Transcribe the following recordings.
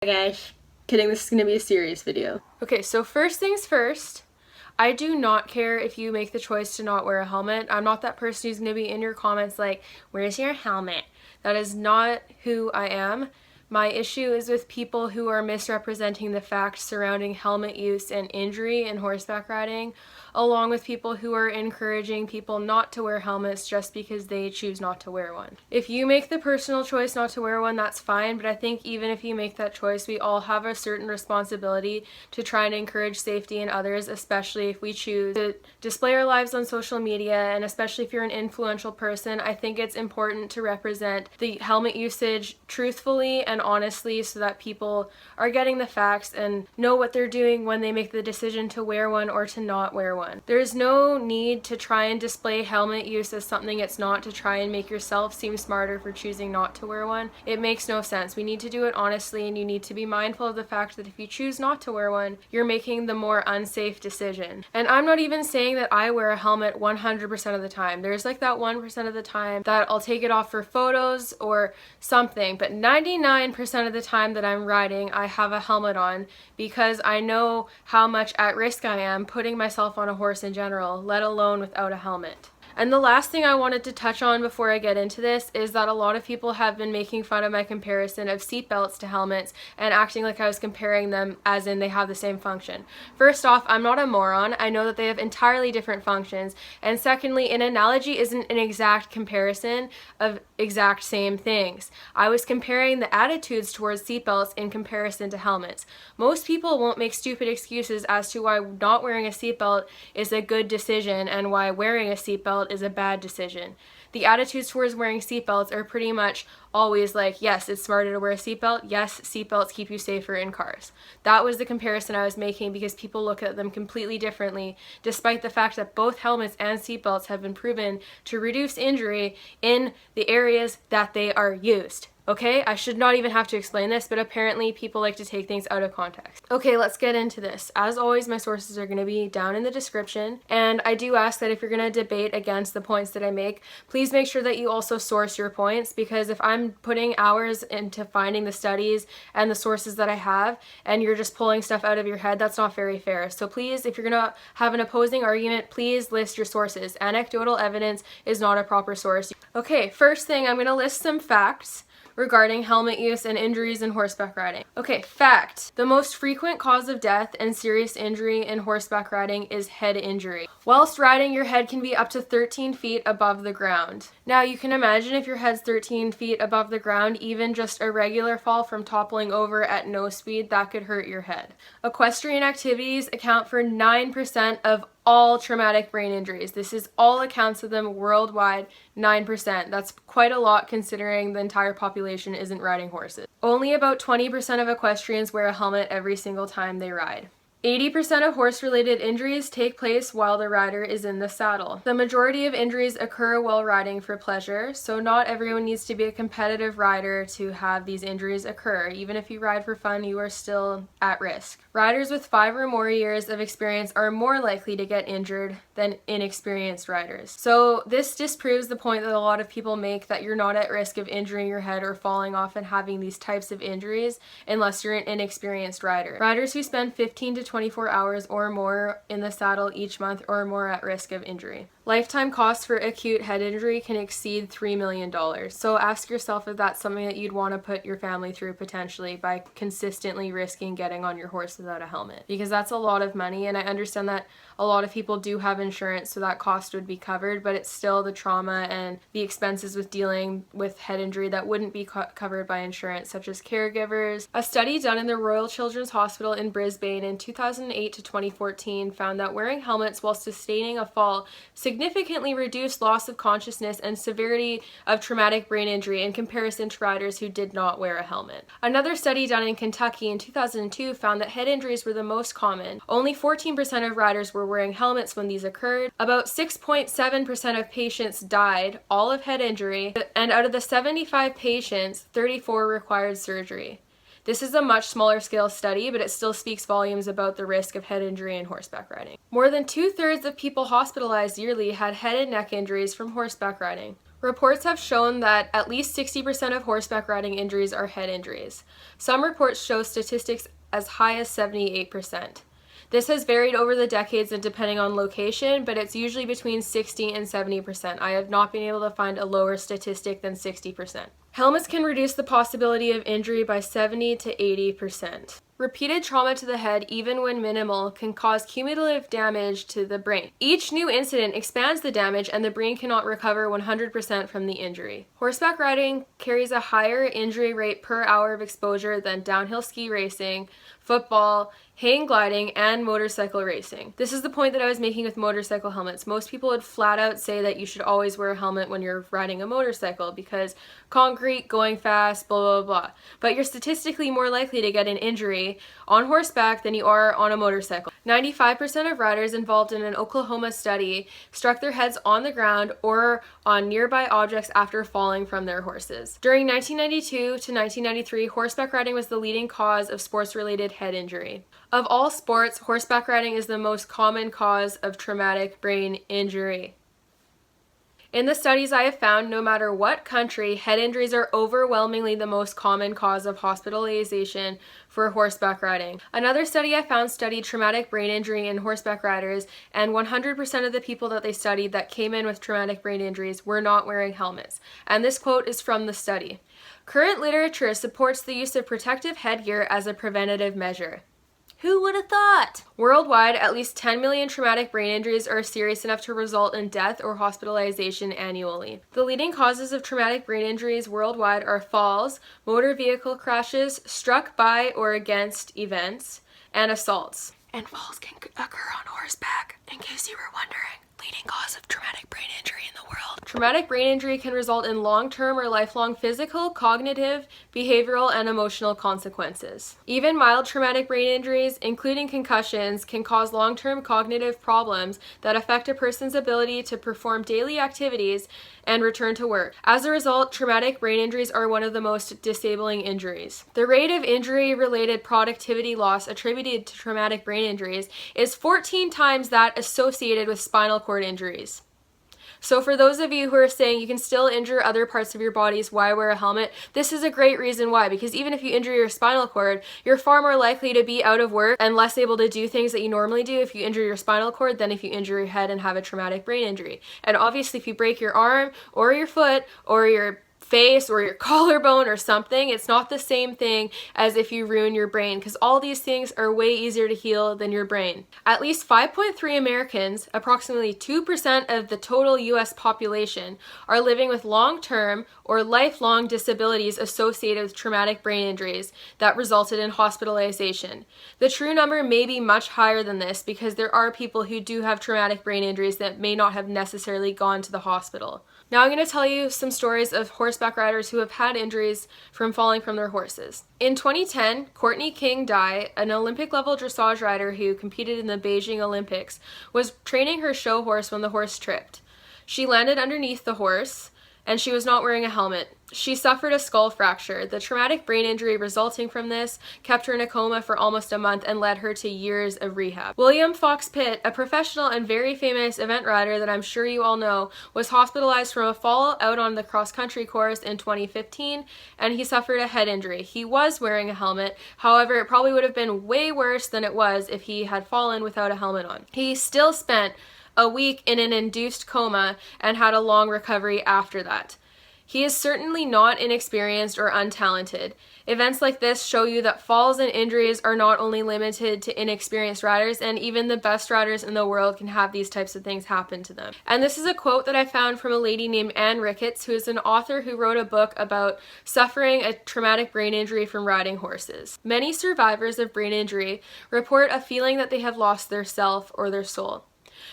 guys. Kidding, this is gonna be a serious video. Okay, so first things first, I do not care if you make the choice to not wear a helmet. I'm not that person who's gonna be in your comments like, where's your helmet? That is not who I am. My issue is with people who are misrepresenting the facts surrounding helmet use and injury in horseback riding, along with people who are encouraging people not to wear helmets just because they choose not to wear one. If you make the personal choice not to wear one, that's fine, but I think even if you make that choice, we all have a certain responsibility to try and encourage safety in others, especially if we choose to display our lives on social media, and especially if you're an influential person. I think it's important to represent the helmet usage truthfully and honestly so that people are getting the facts and know what they're doing when they make the decision to wear one or to not wear one. There's no need to try and display helmet use as something it's not to try and make yourself seem smarter for choosing not to wear one. It makes no sense. We need to do it honestly, and you need to be mindful of the fact that if you choose not to wear one, you're making the more unsafe decision. And I'm not even saying that I wear a helmet 100% of the time. There's like that 1% of the time that I'll take it off for photos or something, but 99% of the time that I'm riding, I have a helmet on because I know how much at risk I am putting myself on a horse in general, let alone without a helmet. And the last thing I wanted to touch on before I get into this is that a lot of people have been making fun of my comparison of seatbelts to helmets and acting like I was comparing them as in they have the same function. First off, I'm not a moron. I know that they have entirely different functions. And secondly, an analogy isn't an exact comparison of exact same things. I was comparing the attitudes towards seatbelts in comparison to helmets. Most people won't make stupid excuses as to why not wearing a seatbelt is a good decision and why wearing a seatbelt is a bad decision. The attitudes towards wearing seatbelts are pretty much always like, yes, it's smarter to wear a seatbelt. Yes, seatbelts keep you safer in cars. That was the comparison I was making because people look at them completely differently, despite the fact that both helmets and seatbelts have been proven to reduce injury in the areas that they are used. Okay, I should not even have to explain this, but apparently people like to take things out of context. Okay, let's get into this. As always, my sources are going to be down in the description, and I do ask that if you're going to debate against the points that I make, please make sure that you also source your points, because if I'm putting hours into finding the studies and the sources that I have, and you're just pulling stuff out of your head, that's not very fair. So please, if you're going to have an opposing argument, please list your sources. Anecdotal evidence is not a proper source. Okay, first thing, I'm going to list some facts regarding helmet use and injuries in horseback riding. Okay, fact. The most frequent cause of death and serious injury in horseback riding is head injury. Whilst riding, your head can be up to 13 feet above the ground. Now, you can imagine if your head's 13 feet above the ground, even just a regular fall from toppling over at no speed, that could hurt your head. Equestrian activities account for 9% of all traumatic brain injuries. This is all accounts of them worldwide, 9%. That's quite a lot considering the entire population isn't riding horses. Only about 20% of equestrians wear a helmet every single time they ride. 80% of horse-related injuries take place while the rider is in the saddle. The majority of injuries occur while riding for pleasure, so not everyone needs to be a competitive rider to have these injuries occur. Even if you ride for fun, you are still at risk. Riders with 5 or more years of experience are more likely to get injured than inexperienced riders. So this disproves the point that a lot of people make that you're not at risk of injuring your head or falling off and having these types of injuries unless you're an inexperienced rider. Riders who spend 15 to 24 hours or more in the saddle each month are more at risk of injury. Lifetime costs for acute head injury can exceed $3 million. So ask yourself if that's something that you'd want to put your family through potentially by consistently risking getting on your horse without a helmet. Because that's a lot of money, and I understand that a lot of people do have insurance, so that cost would be covered, but it's still the trauma and the expenses with dealing with head injury that wouldn't be covered by insurance, such as caregivers. A study done in the Royal Children's Hospital in Brisbane in 2008 to 2014 found that wearing helmets while sustaining a fall significantly reduced loss of consciousness and severity of traumatic brain injury in comparison to riders who did not wear a helmet. Another study done in Kentucky in 2002 found that head injuries were the most common. Only 14% of riders were wearing helmets when these occurred. About 6.7% of patients died, all of head injury, and out of the 75 patients, 34 required surgery. This is a much smaller scale study, but it still speaks volumes about the risk of head injury in horseback riding. More than 2/3 of people hospitalized yearly had head and neck injuries from horseback riding. Reports have shown that at least 60% of horseback riding injuries are head injuries. Some reports show statistics as high as 78%. This has varied over the decades and depending on location, but it's usually between 60 and 70%. I have not been able to find a lower statistic than 60%. Helmets can reduce the possibility of injury by 70 to 80%. Repeated trauma to the head, even when minimal, can cause cumulative damage to the brain. Each new incident expands the damage and the brain cannot recover 100% from the injury. Horseback riding carries a higher injury rate per hour of exposure than downhill ski racing, football, hang gliding, and motorcycle racing. This is the point that I was making with motorcycle helmets. Most people would flat out say that you should always wear a helmet when you're riding a motorcycle because concrete, going fast, blah, blah, blah. But you're statistically more likely to get an injury on horseback than you are on a motorcycle. 95% of riders involved in an Oklahoma study struck their heads on the ground or on nearby objects after falling from their horses. During 1992 to 1993, horseback riding was the leading cause of sports-related head injury. Of all sports, horseback riding is the most common cause of traumatic brain injury. In the studies I have found, no matter what country, head injuries are overwhelmingly the most common cause of hospitalization for horseback riding. Another study I found studied traumatic brain injury in horseback riders, and 100% of the people that they studied that came in with traumatic brain injuries were not wearing helmets. And this quote is from the study. Current literature supports the use of protective headgear as a preventative measure. Who would have thought? Worldwide, at least 10 million traumatic brain injuries are serious enough to result in death or hospitalization annually. The leading causes of traumatic brain injuries worldwide are falls, motor vehicle crashes, struck by or against events, and assaults. And falls can occur on horseback, in case you were wondering. Leading cause of traumatic brain injury in the world. Traumatic brain injury can result in long-term or lifelong physical, cognitive, behavioral, and emotional consequences. Even mild traumatic brain injuries, including concussions, can cause long-term cognitive problems that affect a person's ability to perform daily activities and return to work. As a result, traumatic brain injuries are one of the most disabling injuries. The rate of injury-related productivity loss attributed to traumatic brain injuries is 14 times that associated with spinal cord injuries. So for those of you who are saying you can still injure other parts of your bodies, why wear a helmet? This is a great reason why, because even if you injure your spinal cord, you're far more likely to be out of work and less able to do things that you normally do if you injure your spinal cord than if you injure your head and have a traumatic brain injury. And obviously if you break your arm or your foot or your face or your collarbone or something, it's not the same thing as if you ruin your brain, because all these things are way easier to heal than your brain. At least 5.3 Americans, approximately 2% of the total US population, are living with long-term or lifelong disabilities associated with traumatic brain injuries that resulted in hospitalization. The true number may be much higher than this because there are people who do have traumatic brain injuries that may not have necessarily gone to the hospital. Now I'm going to tell you some stories of horseback riders who have had injuries from falling from their horses. In 2010, Courtney King Dye, an Olympic-level dressage rider who competed in the Beijing Olympics, was training her show horse when the horse tripped. She landed underneath the horse, and she was not wearing a helmet. She suffered a skull fracture. The traumatic brain injury resulting from this kept her in a coma for almost a month and led her to years of rehab. William Fox Pitt, a professional and very famous event rider that I'm sure you all know, was hospitalized from a fall out on the cross-country course in 2015, and he suffered a head injury. He was wearing a helmet, however, it probably would have been way worse than it was if he had fallen without a helmet on. He still spent a week in an induced coma and had a long recovery after that. He is certainly not inexperienced or untalented. Events like this show you that falls and injuries are not only limited to inexperienced riders, and even the best riders in the world can have these types of things happen to them. And this is a quote that I found from a lady named Anne Ricketts, who is an author who wrote a book about suffering a traumatic brain injury from riding horses. Many survivors of brain injury report a feeling that they have lost their self or their soul.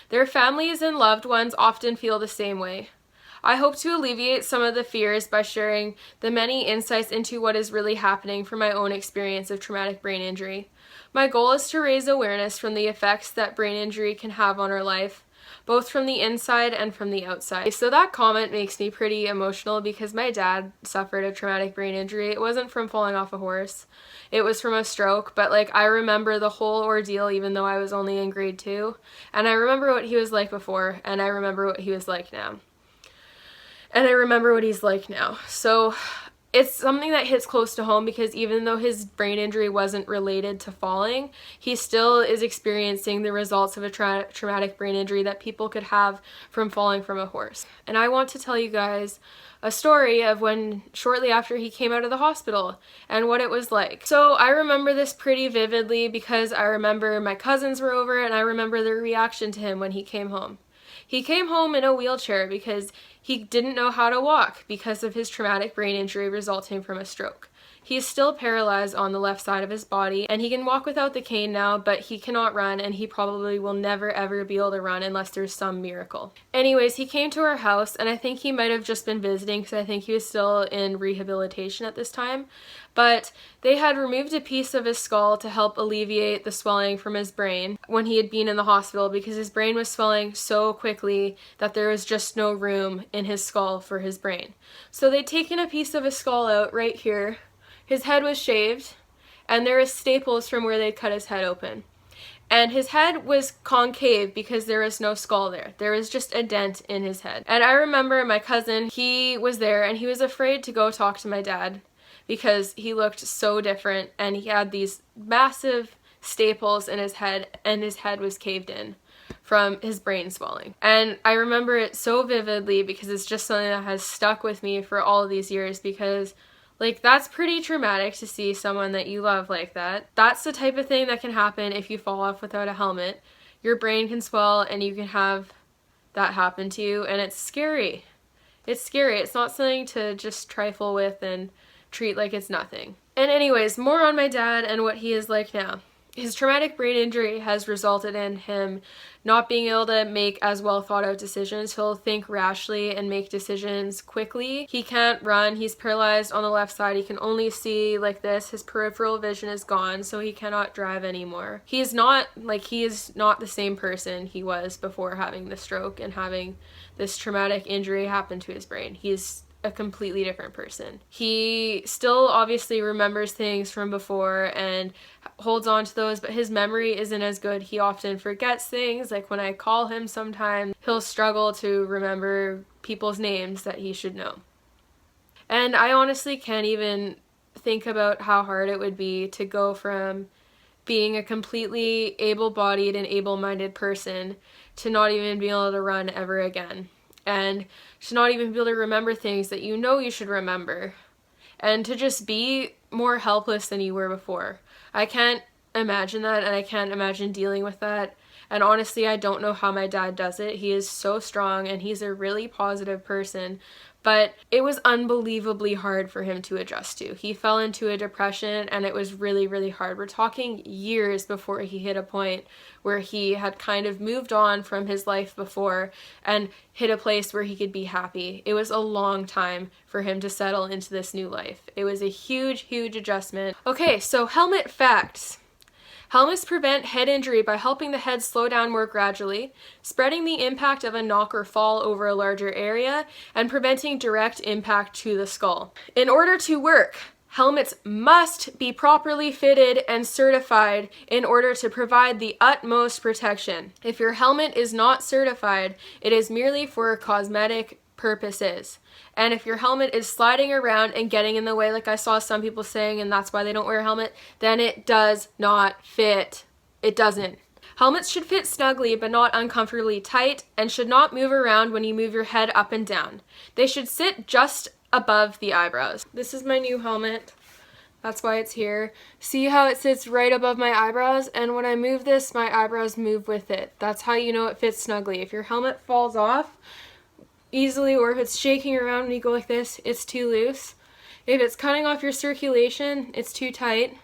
Their families and loved ones often feel the same way. I hope to alleviate some of the fears by sharing the many insights into what is really happening from my own experience of traumatic brain injury. My goal is to raise awareness from the effects that brain injury can have on our life, both from the inside and from the outside. So that comment makes me pretty emotional because my dad suffered a traumatic brain injury. It wasn't from falling off a horse. It was from a stroke, but I remember the whole ordeal even though I was only in grade 2. And I remember what he was like before, and I remember what he was like now. And I remember what he's like now. So it's something that hits close to home because even though his brain injury wasn't related to falling, he still is experiencing the results of a traumatic brain injury that people could have from falling from a horse. And I want to tell you guys a story of when shortly after he came out of the hospital and what it was like. So I remember this pretty vividly because I remember my cousins were over and I remember their reaction to him when he came home. He came home in a wheelchair because he didn't know how to walk because of his traumatic brain injury resulting from a stroke. He is still paralyzed on the left side of his body, and he can walk without the cane now, but he cannot run, and he probably will never ever be able to run unless there's some miracle. Anyways, he came to our house, and I think he might have just been visiting because I think he was still in rehabilitation at this time. But they had removed a piece of his skull to help alleviate the swelling from his brain when he had been in the hospital because his brain was swelling so quickly that there was just no room in his skull for his brain. So they'd taken a piece of his skull out right here. His head was shaved, and there was staples from where they'd cut his head open. And his head was concave because there was no skull there. There was just a dent in his head. And I remember my cousin, he was there, and he was afraid to go talk to my dad because he looked so different, and he had these massive staples in his head, and his head was caved in from his brain swelling. And I remember it so vividly because it's just something that has stuck with me for all of these years because like, that's pretty traumatic to see someone that you love like that. That's the type of thing that can happen if you fall off without a helmet. Your brain can swell and you can have that happen to you, and it's scary. It's scary. It's not something to just trifle with and treat like it's nothing. And anyways, more on my dad and what he is like now. His traumatic brain injury has resulted in him not being able to make as well thought out decisions. He'll think rashly and make decisions quickly. He can't run. He's paralyzed on the left side. He can only see like this. His peripheral vision is gone, so he cannot drive anymore. He is not the same person he was before having the stroke and having this traumatic injury happen to his brain. He's a completely different person. He still obviously remembers things from before and holds on to those, but his memory isn't as good. He often forgets things. Like when I call him sometimes, he'll struggle to remember people's names that he should know. And I honestly can't even think about how hard it would be to go from being a completely able-bodied and able-minded person to not even being able to run ever again. And to not even be able to remember things that you know you should remember. And to just be more helpless than you were before. I can't imagine that, and I can't imagine dealing with that. And honestly, I don't know how my dad does it. He is so strong, and he's a really positive person. But it was unbelievably hard for him to adjust to. He fell into a depression, and it was really, really hard. We're talking years before he hit a point where he had kind of moved on from his life before and hit a place where he could be happy. It was a long time for him to settle into this new life. It was a huge, huge adjustment. Okay, so helmet facts. Helmets prevent head injury by helping the head slow down more gradually, spreading the impact of a knock or fall over a larger area, and preventing direct impact to the skull. In order to work, helmets must be properly fitted and certified in order to provide the utmost protection. If your helmet is not certified, it is merely for cosmetic purposes. And if your helmet is sliding around and getting in the way, like I saw some people saying, and that's why they don't wear a helmet, then it does not fit. It doesn't. Helmets should fit snugly but not uncomfortably tight and should not move around when you move your head up and down. They should sit just above the eyebrows. This is my new helmet. That's why it's here. See how it sits right above my eyebrows? And when I move this, my eyebrows move with it. That's how you know it fits snugly. If your helmet falls off easily, or if it's shaking around when you go like this, it's too loose. If it's cutting off your circulation, it's too tight.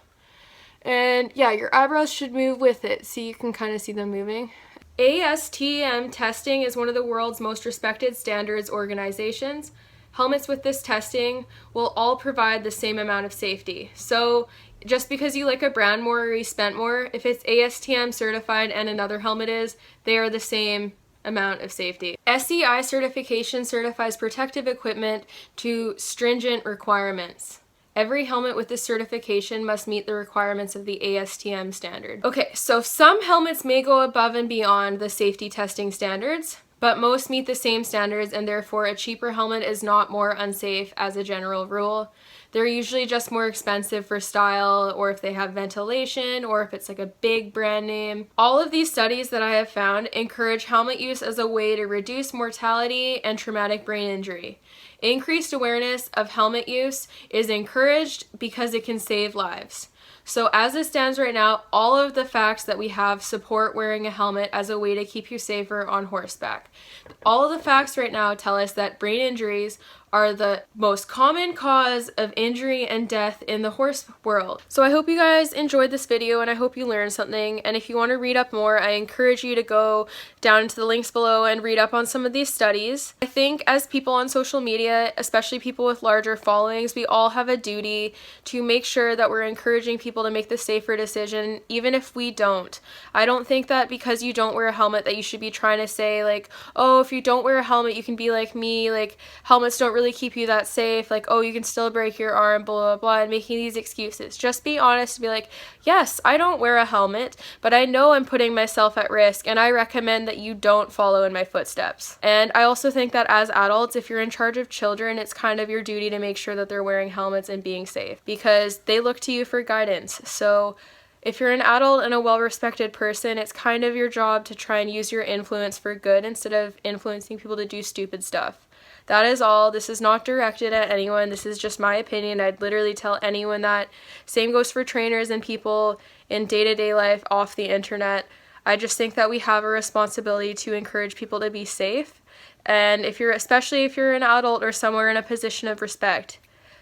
And yeah, your eyebrows should move with it, so you can kind of see them moving. ASTM testing is one of the world's most respected standards organizations. Helmets with this testing will all provide the same amount of safety. So just because you like a brand more or you spent more, if it's ASTM certified and another helmet is, they are the same amount of safety. SEI certification certifies protective equipment to stringent requirements. Every helmet with this certification must meet the requirements of the ASTM standard. Okay, so some helmets may go above and beyond the safety testing standards, but most meet the same standards, and therefore a cheaper helmet is not more unsafe as a general rule. They're usually just more expensive for style, or if they have ventilation, or if it's like a big brand name. All of these studies that I have found encourage helmet use as a way to reduce mortality and traumatic brain injury. Increased awareness of helmet use is encouraged because it can save lives. So as it stands right now, all of the facts that we have support wearing a helmet as a way to keep you safer on horseback. All of the facts right now tell us that brain injuries are the most common cause of injury and death in the horse world. So I hope you guys enjoyed this video, and I hope you learned something. And if you want to read up more, I encourage you to go down into the links below and read up on some of these studies. I think as people on social media, especially people with larger followings, we all have a duty to make sure that we're encouraging people to make the safer decision, even if we don't. I don't think that because you don't wear a helmet that you should be trying to say like, oh, if you don't wear a helmet you can be like me, like helmets don't really keep you that safe, like, oh, you can still break your arm, blah blah blah, and making these excuses. Just be honest and be like, yes, I don't wear a helmet, but I know I'm putting myself at risk, and I recommend that you don't follow in my footsteps. And I also think that as adults, if you're in charge of children, it's kind of your duty to make sure that they're wearing helmets and being safe, because they look to you for guidance. So if you're an adult and a well-respected person, it's kind of your job to try and use your influence for good instead of influencing people to do stupid stuff. That is all. This is not directed at anyone. This is just my opinion. I'd literally tell anyone that. Same goes for trainers and people in day-to-day life off the internet. I just think that we have a responsibility to encourage people to be safe. And especially if you're an adult or somewhere in a position of respect,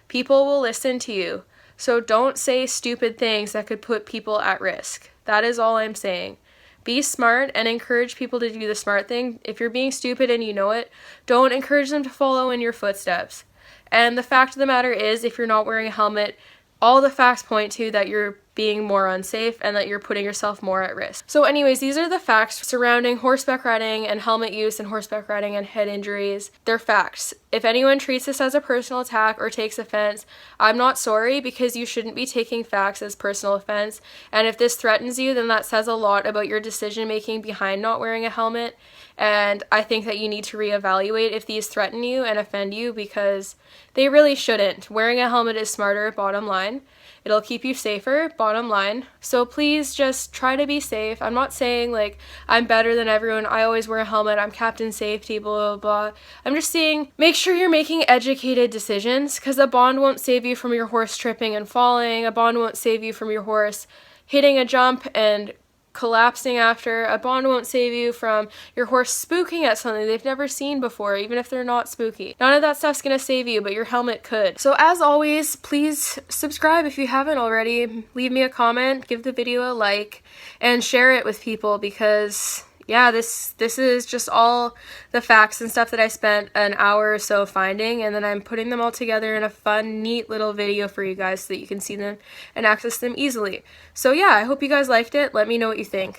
people will listen to you. So don't say stupid things that could put people at risk. That is all I'm saying. Be smart and encourage people to do the smart thing. If you're being stupid and you know it, don't encourage them to follow in your footsteps. And the fact of the matter is, if you're not wearing a helmet, all the facts point to that you're being more unsafe and that you're putting yourself more at risk. So anyways, these are the facts surrounding horseback riding and helmet use and horseback riding and head injuries. They're facts. If anyone treats this as a personal attack or takes offense, I'm not sorry, because you shouldn't be taking facts as personal offense. And if this threatens you, then that says a lot about your decision making behind not wearing a helmet. And I think that you need to reevaluate if these threaten you and offend you, because they really shouldn't. Wearing a helmet is smarter, bottom line. It'll keep you safer, bottom line. So please just try to be safe. I'm not saying like I'm better than everyone, I always wear a helmet, I'm Captain Safety, blah, blah, blah. I'm just saying make sure you're making educated decisions, because a bond won't save you from your horse tripping and falling. A bond won't save you from your horse hitting a jump and collapsing after. A bond won't save you from your horse spooking at something they've never seen before, even if they're not spooky. None of that stuff's gonna save you, but your helmet could. So as always, please subscribe if you haven't already. Leave me a comment, give the video a like, and share it with people, because yeah, this is just all the facts and stuff that I spent an hour or so finding, and then I'm putting them all together in a fun, neat little video for you guys so that you can see them and access them easily. So yeah, I hope you guys liked it. Let me know what you think.